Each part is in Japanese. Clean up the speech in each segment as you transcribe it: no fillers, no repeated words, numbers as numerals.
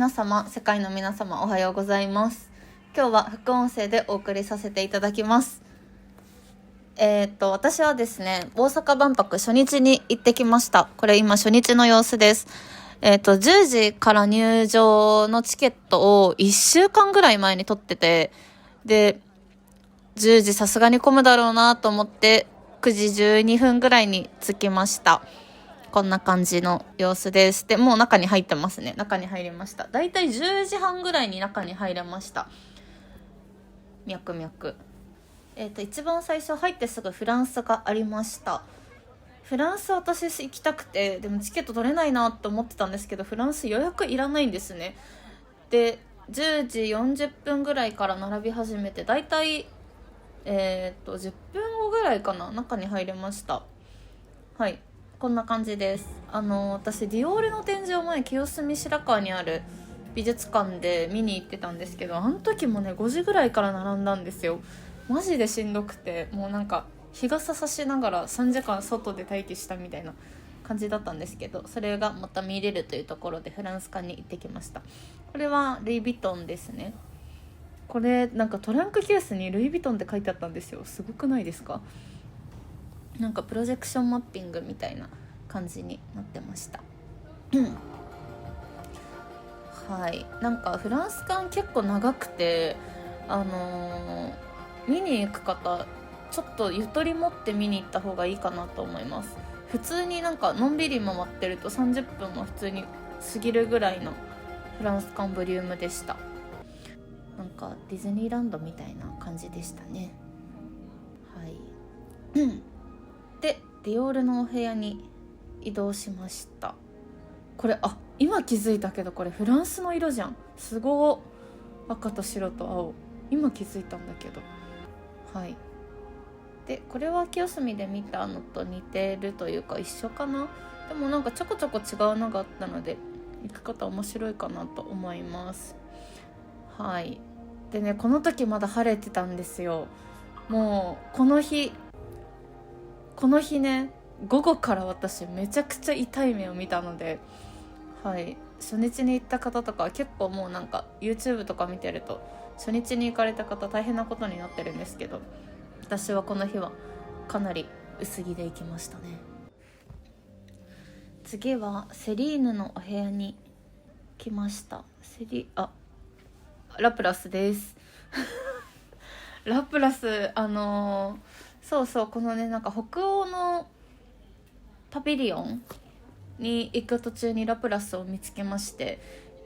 皆様、世界の皆様、おはようございます。今日は副音声でお送りさせていただきます。私はですね、大阪万博初日に行ってきました。これ今初日の様子です。10時から入場のチケットを1週間ぐらい前に取ってて、で、10時さすがに混むだろうなと思って、9時12分ぐらいに着きました。こんな感じの様子です。で、もう中に入ってますね。中に入りました。だいたい10時半ぐらいに中に入れました。脈々。一番最初入ってすぐフランスがありました。フランス私行きたくて、でもチケット取れないなと思ってたんですけど、フランス予約いらないんですね。で、10時40分ぐらいから並び始めて、だいたい10分後ぐらいかな、中に入れました。はい。こんな感じです。私ディオールの展示を前清澄白河にある美術館で見に行ってたんですけど、あの時もね5時ぐらいから並んだんですよ。マジでしんどくて、もうなんか日傘さしながら3時間外で待機したみたいな感じだったんですけど、それがまた見れるというところでフランス館に行ってきました。これはルイ・ヴィトンですね。これなんかトランクケースにルイ・ヴィトンって書いてあったんですよ。すごくないですか？なんかプロジェクションマッピングみたいな感じになってましたはい。なんかフランス館結構長くて、見に行く方ちょっとゆとり持って見に行った方がいいかなと思います。普通になんかのんびり回ってると30分も普通に過ぎるぐらいのフランス館ボリュームでした。なんかディズニーランドみたいな感じでしたね。はいで、ディオールのお部屋に移動しました。これ今気づいたけど、これフランスの色じゃん。すごい。赤と白と青。今気づいたんだけど。はい。で、これは清澄で見たのと似てるというか一緒かな。でもなんかちょこちょこ違うのがあったので、行き方面白いかなと思います。はい。でね、この時まだ晴れてたんですよ。もうこの日ね、午後から私めちゃくちゃ痛い目を見たので、はい、初日に行った方とか結構もうなんか YouTube とか見てると初日に行かれた方大変なことになってるんですけど、私はこの日はかなり薄着で行きましたね。次はセリーヌのお部屋に来ました。ラプラスですラプラスそうそう、このね、なんか北欧のパビリオンに行く途中にラプラスを見つけまして、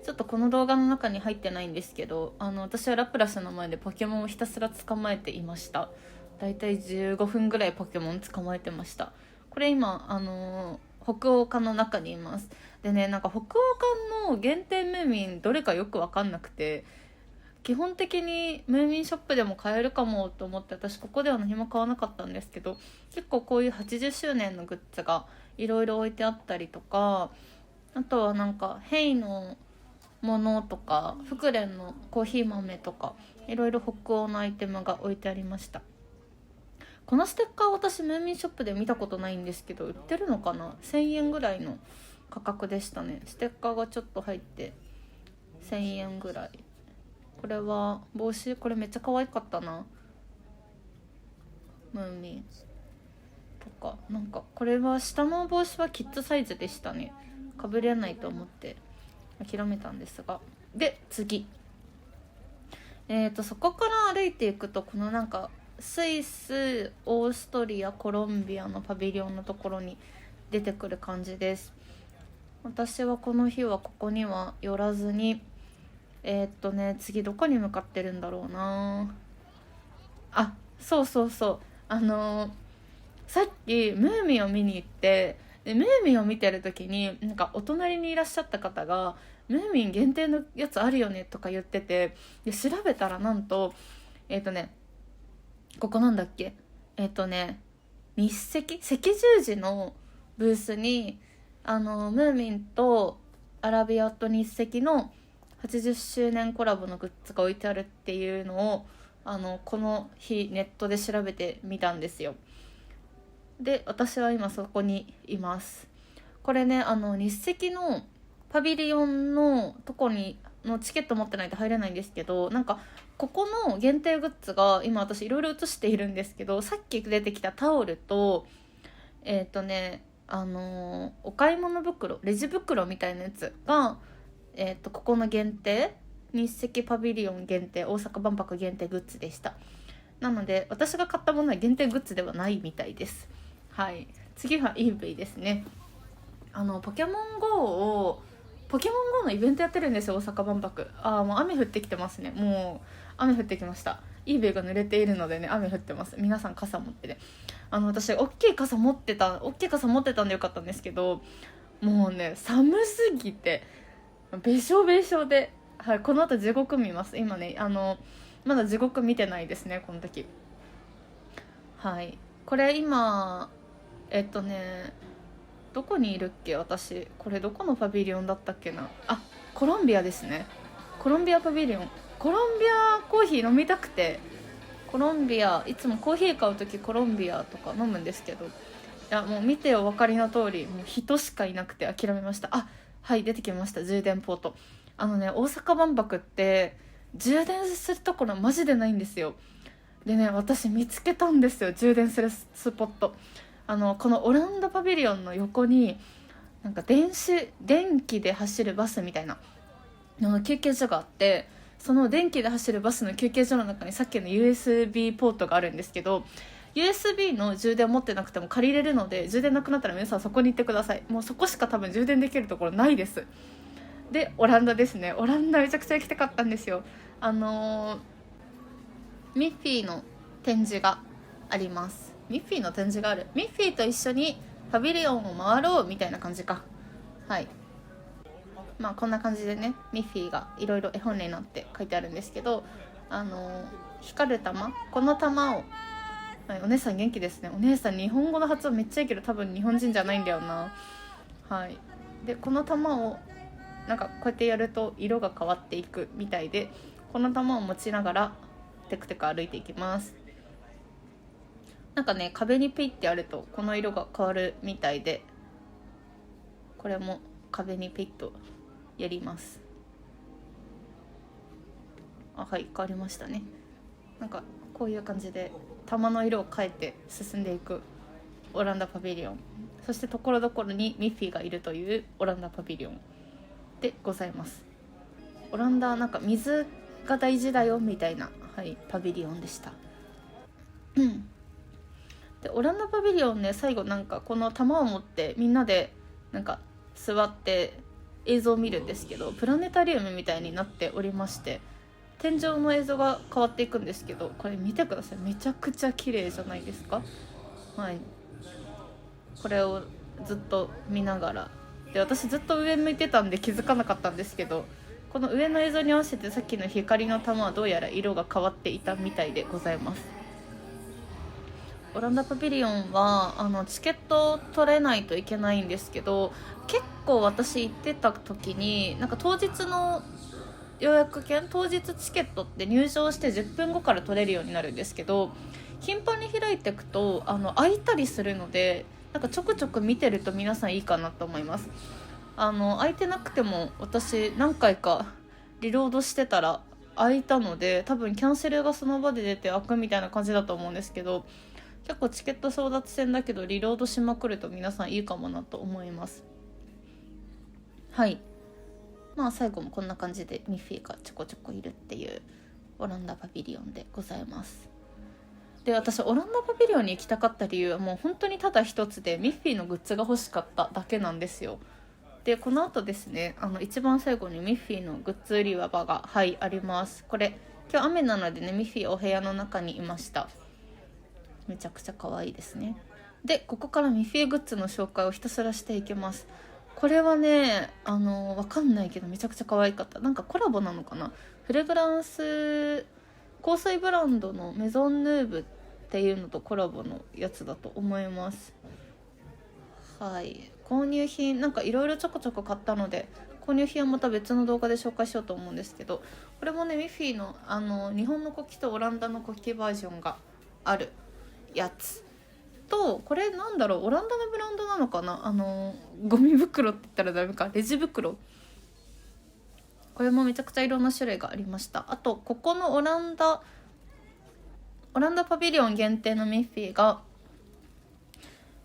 ちょっとこの動画の中に入ってないんですけど、私はラプラスの前でポケモンをひたすら捕まえていました。だいたい15分ぐらいポケモン捕まえてました。これ今北欧館の中にいます。でね、なんか北欧館の限定ムーミンどれかよく分かんなくて、基本的にムーミンショップでも買えるかもと思って私ここでは何も買わなかったんですけど、結構こういう80周年のグッズがいろいろ置いてあったりとか、あとはなんかヘイのものとかフクレンのコーヒー豆とかいろいろ北欧のアイテムが置いてありました。このステッカー私ムーミンショップで見たことないんですけど、売ってるのかな。1000円ぐらいの価格でしたね。ステッカーがちょっと入って1000円ぐらい。これは帽子、これめっちゃ可愛かったな、ムーミンとか。なんかこれは下の帽子はキッズサイズでしたね。かぶれないと思って諦めたんですが。で次、そこから歩いていくと、このなんかスイス、オーストリア、コロンビアのパビリオンのところに出てくる感じです。私はこの日はここには寄らずに、次どこに向かってるんだろうな。そうそうそう、さっきムーミンを見に行って、でムーミンを見てる時になんかお隣にいらっしゃった方がムーミン限定のやつあるよねとか言ってて、で調べたらなんとここなんだっけ、日赤十字のブースにムーミンとアラビアと日赤の80周年コラボのグッズが置いてあるっていうのをこの日ネットで調べてみたんですよ。で私は今そこにいます。これね、日赤のパビリオンのとこにのチケット持ってないと入れないんですけど、なんかここの限定グッズが今私いろいろ写しているんですけど、さっき出てきたタオルとお買い物袋、レジ袋みたいなやつがここの限定、日赤パビリオン限定、大阪万博限定グッズでした。なので私が買ったものは限定グッズではないみたいです。はい、次は EV ですね。ポケモン GO のイベントやってるんですよ、大阪万博。もう雨降ってきてますね。もう雨降ってきました。eBay が濡れているのでね、雨降ってます。皆さん傘持ってね。私大きい傘持ってたんでよかったんですけど、もうね寒すぎてべしょべしょで、はい、この後地獄見ます。今ねまだ地獄見てないですね、この時。はい、これ今どこにいるっけ私。これどこのパビリオンだったっけな。コロンビアですね。コロンビアパビリオン。コロンビアコーヒー飲みたくて、コロンビアいつもコーヒー買う時コロンビアとか飲むんですけど、いやもう見てお分かりの通り、もう人しかいなくて諦めました。はい、出てきました、充電ポート。大阪万博って充電するところマジでないんですよ。でね、私見つけたんですよ、充電するスポット。このオランダパビリオンの横になんか電気で走るバスみたいな休憩所があって、その電気で走るバスの休憩所の中にさっきの USB ポートがあるんですけど、 USB の充電持ってなくても借りれるので、充電なくなったら皆さんそこに行ってください。もうそこしか多分充電できるところないです。でオランダですね。オランダめちゃくちゃ行きたかったんですよ。ミッフィーの展示があります。ミッフィーの展示がある。ミッフィーと一緒にパビリオンを回ろうみたいな感じか。はい、こんな感じでね、ミッフィーがいろいろ絵本になって書いてあるんですけど、光る玉、この玉を、はい、お姉さん元気ですね。お姉さん日本語の発音めっちゃいいけど多分日本人じゃないんだよな。はい、でこの玉をなんかこうやってやると色が変わっていくみたいで、この玉を持ちながらテクテク歩いていきます。なんかね、壁にピッてやるとこの色が変わるみたいで、これも壁にピッとやります。はい、変わりましたね。なんかこういう感じで玉の色を変えて進んでいくオランダパビリオン、そしてところどころにミッフィーがいるというオランダパビリオンでございます。オランダなんか水が大事だよみたいな、はい、パビリオンでした。でオランダパビリオンね、最後なんかこの玉を持ってみんなでなんか座って映像を見るんですけど、プラネタリウムみたいになっておりまして、天井の映像が変わっていくんですけど、これ見てください、めちゃくちゃ綺麗じゃないですか。はい、これをずっと見ながら、で私ずっと上向いてたんで気づかなかったんですけど、この上の映像に合わせてさっきの光の玉はどうやら色が変わっていたみたいでございます。オランダパビリオンはチケットを取れないといけないんですけど、結構私行ってた時になんか当日の予約券、当日チケットって入場して10分後から取れるようになるんですけど、頻繁に開いていくと空いたりするので、なんかちょくちょく見てると皆さんいいかなと思います。空いてなくても私何回かリロードしてたら空いたので、多分キャンセルがその場で出て開くみたいな感じだと思うんですけど、結構チケット争奪戦だけどリロードしまくると皆さんいいかもなと思います。はい、最後もこんな感じでミッフィーがちょこちょこいるっていうオランダパビリオンでございます。で私オランダパビリオンに行きたかった理由はもう本当にただ一つで、ミッフィーのグッズが欲しかっただけなんですよ。でこの後ですね、一番最後にミッフィーのグッズ売り場があります。これ今日雨なのでね、ミッフィーお部屋の中にいました。めちゃくちゃ可愛いですね。でここからミッフィーグッズの紹介をひたすらしていきます。これはねわかんないけどめちゃくちゃ可愛かった。なんかコラボなのかな、フレグランス香水ブランドのメゾンヌーブっていうのとコラボのやつだと思います。はい、購入品なんかいろいろちょこちょこ買ったので、購入品はまた別の動画で紹介しようと思うんですけど、これもねミッフィーの日本の国旗とオランダの国旗バージョンがあるやつと、これなんだろう、オランダのブランドなのかな、ゴミ袋って言ったらダメか、レジ袋、これもめちゃくちゃいろんな種類がありました。あとここのオランダパビリオン限定のミッフィーが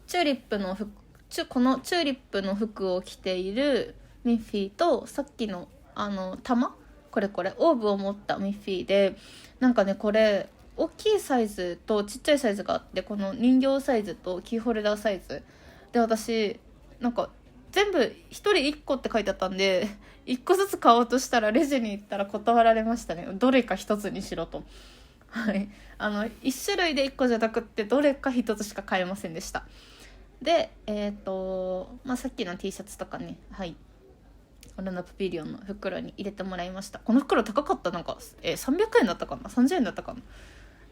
チューリップの服、このチューリップの服を着ているミッフィーと、さっきの玉、これオーブを持ったミッフィーで、なんかねこれ大きいサイズとちっちゃいサイズがあって、この人形サイズとキーホルダーサイズで、私なんか全部1人1個って書いてあったんで1個ずつ買おうとしたら、レジに行ったら断られましたね。どれか1つにしろと。はい、1種類で1個じゃなくってどれか1つしか買えませんでした。でさっきの T シャツとかね、はい、オランダパビリオンの袋に入れてもらいました。この袋高かった。なんか、300円だったかな、30円だったかな。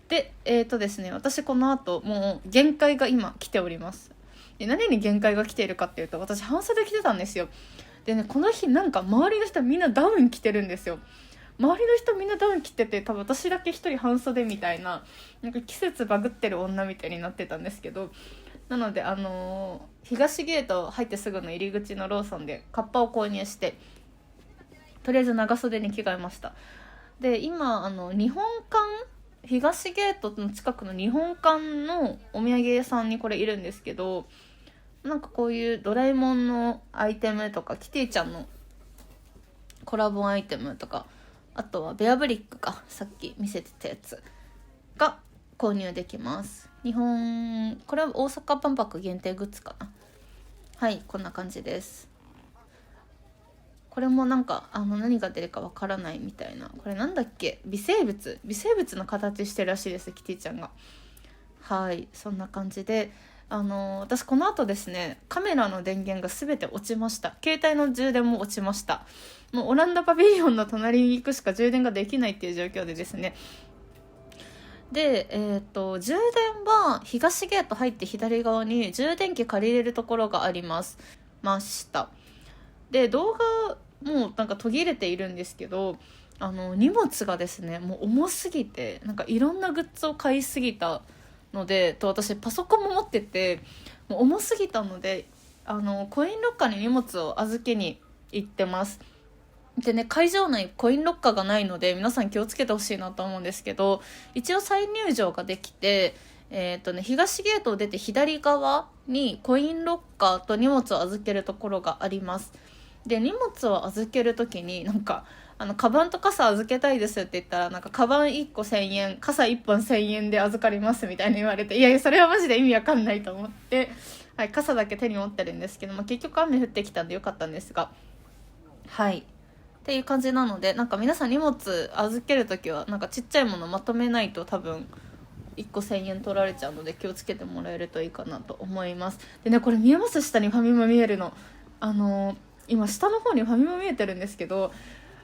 でですね、私この後もう限界が今来ております。で何に限界が来ているかっていうと、私半袖着てたんですよ。でね、この日なんか周りの人みんなダウン着てるんですよ。周りの人みんなダウン着てて、多分私だけ一人半袖みたいな、なんか季節バグってる女みたいになってたんですけど、なので東ゲート入ってすぐの入り口のローソンでカッパを購入して、とりあえず長袖に着替えました。で今日本館、東ゲートの近くの日本館のお土産屋さんにこれいるんですけど、なんかこういうドラえもんのアイテムとか、キティちゃんのコラボアイテムとか、あとはベアブリックか、さっき見せてたやつが購入できます。これは大阪万博限定グッズかな。はい、こんな感じです。これもなんか何が出るかわからないみたいな、これなんだっけ、微生物の形してるらしいです、キティちゃんが。はい、そんな感じで私この後ですね、カメラの電源が全て落ちました。携帯の充電も落ちました。もうオランダパビリオンの隣に行くしか充電ができないっていう状況でですね。で充電は東ゲート入って左側に充電器借りれるところがありました。で動画もなんか途切れているんですけど、荷物がですねもう重すぎて、なんかいろんなグッズを買いすぎたので、私パソコンも持ってて、もう重すぎたのでコインロッカーに荷物を預けに行ってます。でね、会場内コインロッカーがないので皆さん気をつけてほしいなと思うんですけど、一応再入場ができて、東ゲートを出て左側にコインロッカーと荷物を預けるところがあります。で荷物を預けるときになんかカバンと傘預けたいですって言ったら、なんかカバン1個1000円、傘1本1000円で預かりますみたいに言われて、いやいやそれはマジで意味わかんないと思って、はい、傘だけ手に持ってるんですけど、結局雨降ってきたんでよかったんですが、はいっていう感じなので、なんか皆さん荷物預けるときはなんかちっちゃいものまとめないと多分1個1000円取られちゃうので、気をつけてもらえるといいかなと思います。でね、これ見えます？下にファミマ見えるの。今下の方にファミマ見えてるんですけど、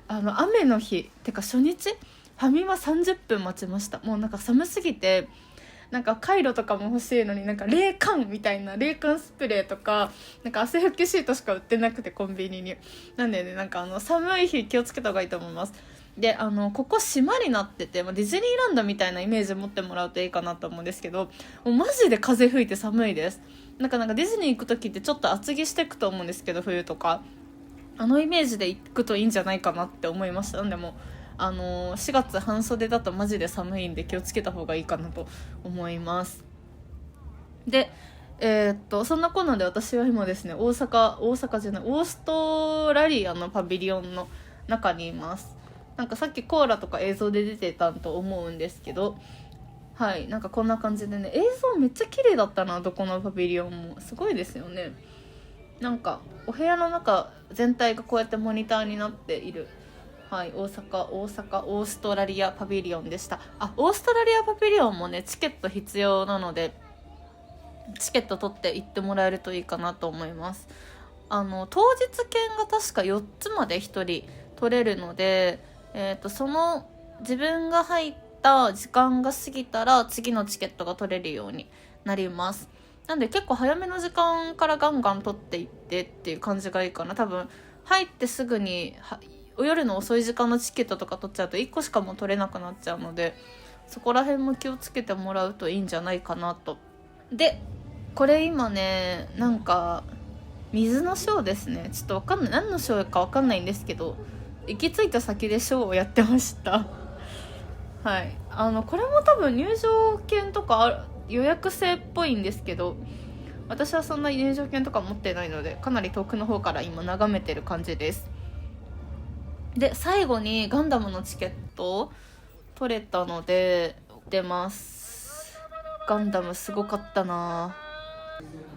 雨の日てか初日ファミマ30分待ちました。もうなんか寒すぎて、なんかカイロとかも欲しいのに、なんか冷感みたいな、冷感スプレーとかなんか汗拭きシートしか売ってなくて、コンビニに。なんでね、なんか寒い日気をつけた方がいいと思います。でここ島になってて、ディズニーランドみたいなイメージ持ってもらうといいかなと思うんですけど、もうマジで風吹いて寒いです。なんかディズニー行く時ってちょっと厚着していくと思うんですけど、冬とかイメージで行くといいんじゃないかなって思いました。なんでも4月半袖だとマジで寒いんで気をつけた方がいいかなと思います。でそんなこんなで私は今ですね、オーストラリアのパビリオンの中にいます。なんかさっきコーラとか映像で出てたと思うんですけど、はい、なんかこんな感じでね、映像めっちゃ綺麗だったな、どこのパビリオンもすごいですよね。なんかお部屋の中全体がこうやってモニターになっている、はい、オーストラリアパビリオンでした。オーストラリアパビリオンもねチケット必要なので、チケット取って行ってもらえるといいかなと思います。当日券が確か4つまで1人取れるので、その自分が入った時間が過ぎたら次のチケットが取れるようになります。なんで結構早めの時間からガンガン取っていってっていう感じがいいかな。多分入ってすぐに夜の遅い時間のチケットとか取っちゃうと1個しかも取れなくなっちゃうので、そこら辺も気をつけてもらうといいんじゃないかなと。でこれ今ね、なんか水のショーですね。ちょっとわかんない、何のショーかわかんないんですけど、行き着いた先でショーをやってましたはい、これも多分入場券とか予約制っぽいんですけど、私はそんな入場券とか持ってないのでかなり遠くの方から今眺めてる感じです。で最後にガンダムのチケット取れたので出ます。ガンダムすごかったな。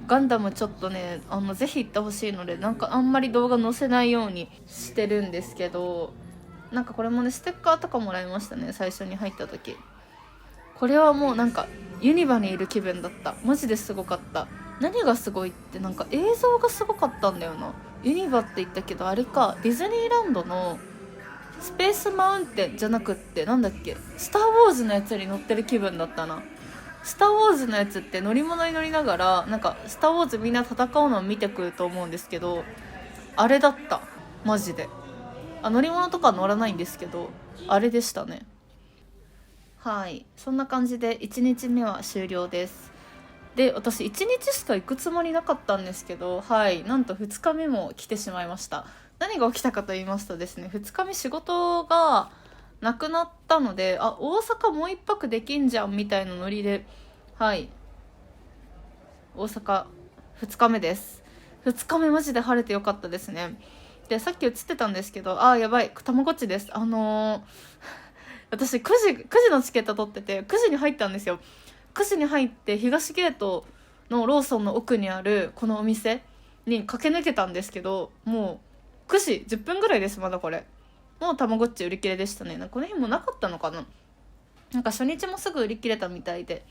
ガンダムちょっとねぜひ行ってほしいので、なんかあんまり動画載せないようにしてるんですけど、なんかこれもねステッカーとかもらいましたね、最初に入った時。これはもうなんかユニバにいる気分だった。マジですごかった。何がすごいってなんか映像がすごかったんだよな。ユニバって言ったけどあれか、ディズニーランドのスペースマウンテンじゃなくって、なんだっけ、スターウォーズのやつに乗ってる気分だったな。スターウォーズのやつって乗り物に乗りながらなんかスターウォーズみんな戦うのを見てくると思うんですけど、あれだったマジで。乗り物とか乗らないんですけど、あれでしたね。はい、そんな感じで1日目は終了です。で私1日しか行くつもりなかったんですけど、はい、なんと2日目も来てしまいました。何が起きたかと言いますとですね、2日目仕事がなくなったので、大阪もう1泊できんじゃんみたいなノリで、はい、大阪2日目です。2日目マジで晴れてよかったですね。でさっき映ってたんですけど、やばい、たまごっちです。私9時のチケット取ってて9時に入ったんですよ。9時に入って東ゲートのローソンの奥にあるこのお店に駆け抜けたんですけど、もう9時10分ぐらいです。まだこれもうたまごっち売り切れでしたね。なんかこの日もなかったのかな。なんか初日もすぐ売り切れたみたいで、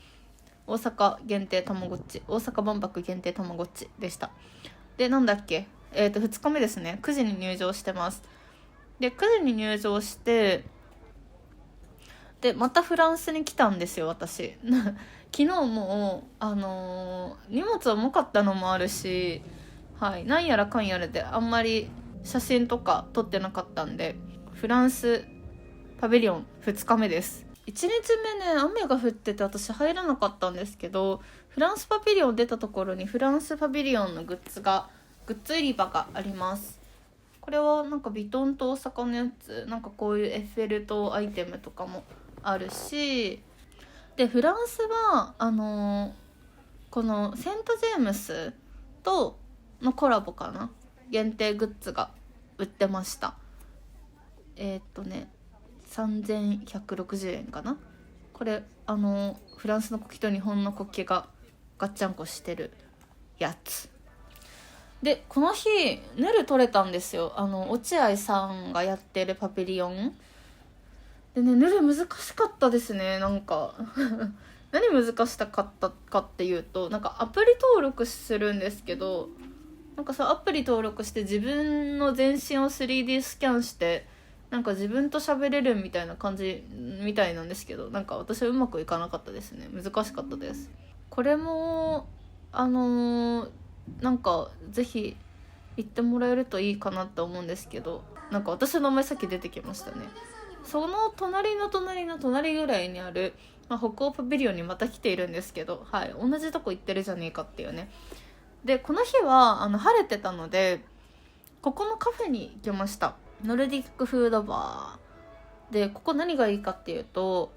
大阪限定たまごっち、大阪万博限定たまごっちでした。でなんだっけ、2日目ですね。9時に入場してます。で9時に入場して、でまたフランスに来たんですよ私昨日も荷物重かったのもあるし、はい、なんやらかんやらであんまり写真とか撮ってなかったんで、フランスパビリオン2日目です。1日目ね雨が降ってて私入らなかったんですけど、フランスパビリオン出たところにフランスパビリオンのグッズ売り場があります。これはなんかビトンと大阪のやつ、なんかこういうエッフェル塔アイテムとかもあるし、でフランスはこのセントジェームスとのコラボかな、限定グッズが売ってました。3160円かな。これフランスの国旗と日本の国旗がガッチャンコしてるやつで、この日ネル取れたんですよ。落合さんがやってるパビリオンでね、ヌル難しかったですね。なんか何難しかったかっていうと、なんかアプリ登録するんですけど、なんかアプリ登録して自分の全身を 3D スキャンしてなんか自分と喋れるみたいな感じみたいなんですけど、なんか私はうまくいかなかったですね。難しかったです。これもなんかぜひ行ってもらえるといいかなって思うんですけど、なんか私の名前さっき出てきましたね。その隣の隣の隣ぐらいにある、北欧パビリオンにまた来ているんですけど、はい、同じとこ行ってるじゃねえかっていうね。でこの日は晴れてたのでここのカフェに行きました。ノルディックフードバーで、ここ何がいいかっていうと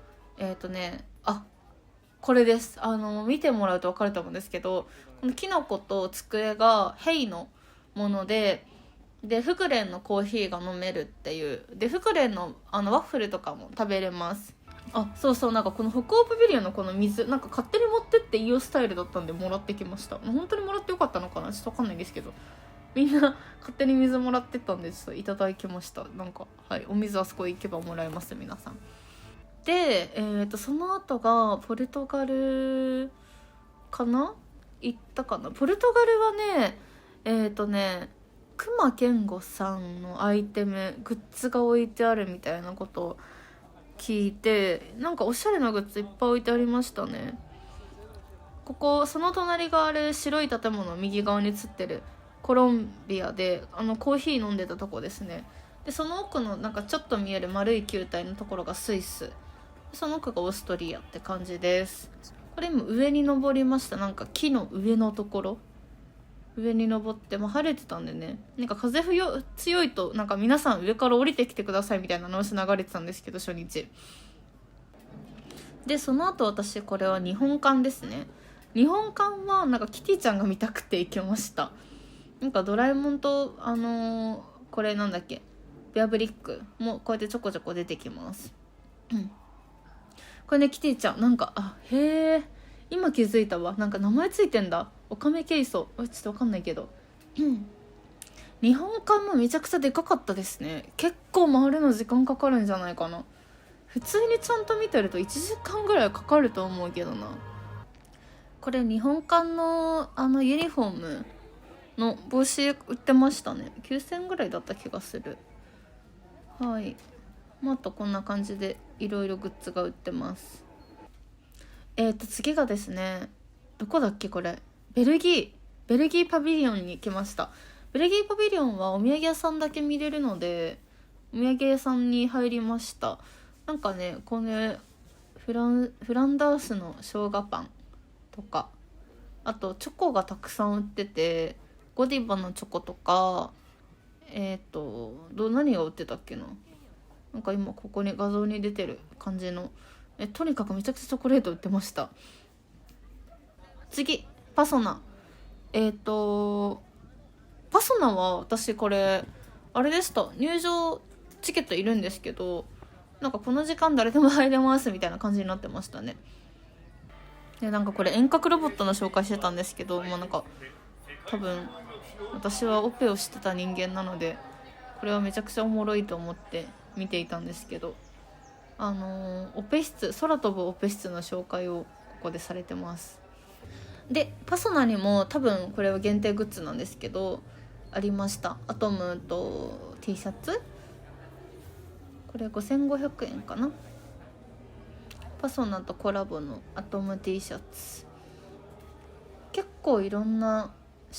これです。見てもらうと分かると思うんですけど、このキノコと机がヘイのものでフクレンのコーヒーが飲めるっていう。でフクレンのワッフルとかも食べれます。そうそう、なんかこの北欧パビリオンのこの水、なんか勝手に持ってっていいよスタイルだったんでもらってきました。本当にもらってよかったのかな、ちょっと分かんないんですけど、みんな勝手に水もらってったんでちょっといただきました。なんかはい、お水あそこ行けばもらえます、皆さん。でその後がポルトガルかな、行ったかな。ポルトガルはね隈研吾さんのアイテムグッズが置いてあるみたいなことを聞いて、なんかおしゃれなグッズいっぱい置いてありましたね。ここその隣がある白い建物右側に映ってるコロンビアでコーヒー飲んでたとこですね。でその奥のなんかちょっと見える丸い球体のところがスイス、その奥がオーストリアって感じです。これ今上に登りました。なんか木の上のところ上に登って、晴れてたんでね、なんか風強いとなんか皆さん上から降りてきてくださいみたいなの流れてたんですけど、初日で、その後私これは日本館ですね。日本館はなんかキティちゃんが見たくて行きました。なんかドラえもんとこれなんだっけ、ベアブリックもこうやってちょこちょこ出てきます。これね、キティちゃんなんか、へえ、今気づいたわ、なんか名前ついてんだ、オカメケイソ、ちょっとわかんないけど、日本館もめちゃくちゃでかかったですね。結構回るの時間かかるんじゃないかな。普通にちゃんと見てると1時間ぐらいかかると思うけどな。これ日本館のユニフォームの帽子売ってましたね。9000円ぐらいだった気がする。はい。あとこんな感じでいろいろグッズが売ってます。次がですね、どこだっけこれ、ベルギーパビリオンに来ました。ベルギーパビリオンはお土産屋さんだけ見れるので、お土産屋さんに入りました。なんかね、これフランダースの生姜パンとか、あとチョコがたくさん売ってて、ゴディバのチョコとか、何が売ってたっけな、なんか今ここに画像に出てる感じの、とにかくめちゃくちゃチョコレート売ってました。次、パソナ。パソナは私これあれでした、入場チケットいるんですけど、なんかこの時間誰でも入れますみたいな感じになってましたね。で、なんかこれ遠隔ロボットの紹介してたんですけど、なんか多分私はオペをしてた人間なので、これはめちゃくちゃおもろいと思って見ていたんですけど、オペ室、空飛ぶオペ室の紹介をここでされてます。で、パソナにも多分これは限定グッズなんですけどありました。アトムと T シャツ、これ5500円かな。パソナとコラボのアトム T シャツ、結構いろんな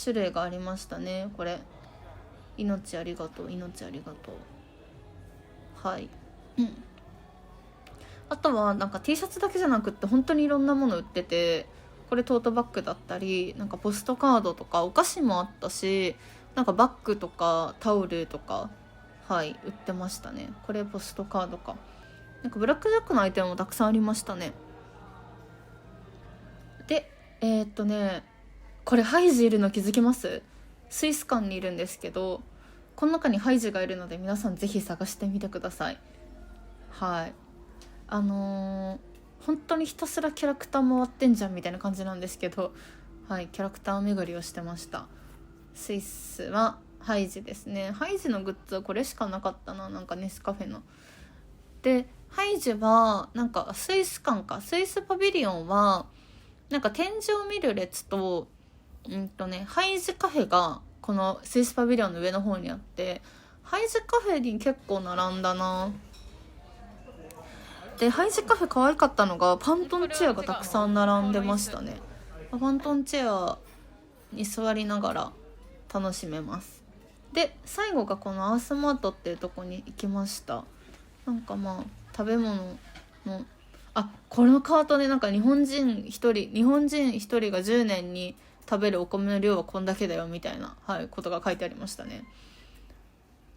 種類がありましたね。これ命ありがとう、命ありがとう。はい、あとはなんか T シャツだけじゃなくって本当にいろんなもの売ってて、これトートバッグだったり、なんかポストカードとかお菓子もあったし、なんかバッグとかタオルとか、はい、売ってましたね。これポストカードか。なんかブラックジャックのアイテムもたくさんありましたね。で、これハイジいるの気づきます？スイス館にいるんですけど、この中にハイジがいるので皆さんぜひ探してみてください。はい、本当にひたすらキャラクター回ってんじゃんみたいな感じなんですけど、はい、キャラクター巡りをしてました。スイスはハイジですね。ハイジのグッズはこれしかなかったな。なんかネスカフェので、ハイジはなんかスイス館か、スイスパビリオンはなんか展示を見る列とハイジカフェがこのスイスパビリオンの上の方にあって、ハイジカフェに結構並んだな。で、ハイジカフェ可愛かったのがパントンチェアがたくさん並んでましたね。パントンチェアに座りながら楽しめます。で、最後がこのアースマートっていうとこに行きました。なんか食べ物のこのカートね、なんか日本人一人が10年に食べるお米の量はこんだけだよみたいな、ことが書いてありましたね。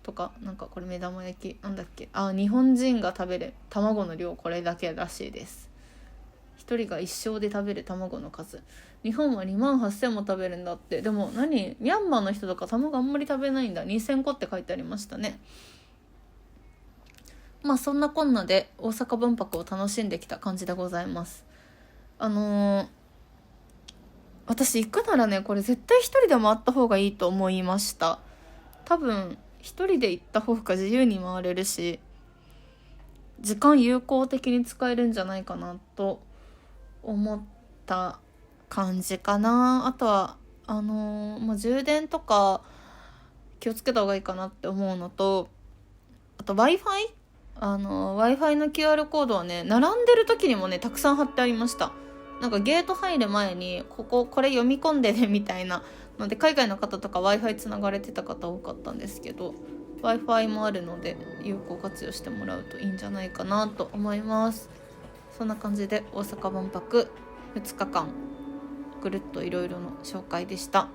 とか、なんかこれ目玉焼きなんだっけ、日本人が食べる卵の量これだけらしいです。一人が一生で食べる卵の数、日本は28000も食べるんだって。でもミャンマーの人とか卵あんまり食べないんだ。2000個って書いてありましたね。そんなこんなで大阪万博を楽しんできた感じでございます。私行くならね、これ絶対一人で回った方がいいと思いました。多分一人で行った方が自由に回れるし、時間有効的に使えるんじゃないかなと思った感じかな。あとは充電とか気をつけた方がいいかなって思うのと、あと Wi-Fi の QR コードはね、並んでる時にもねたくさん貼ってありました。なんかゲート入る前にこれ読み込んでねみたいなので、海外の方とか Wi-Fi つながれてた方多かったんですけど、 Wi-Fi もあるので有効活用してもらうといいんじゃないかなと思います。そんな感じで大阪万博2日間ぐるっといろいろの紹介でした。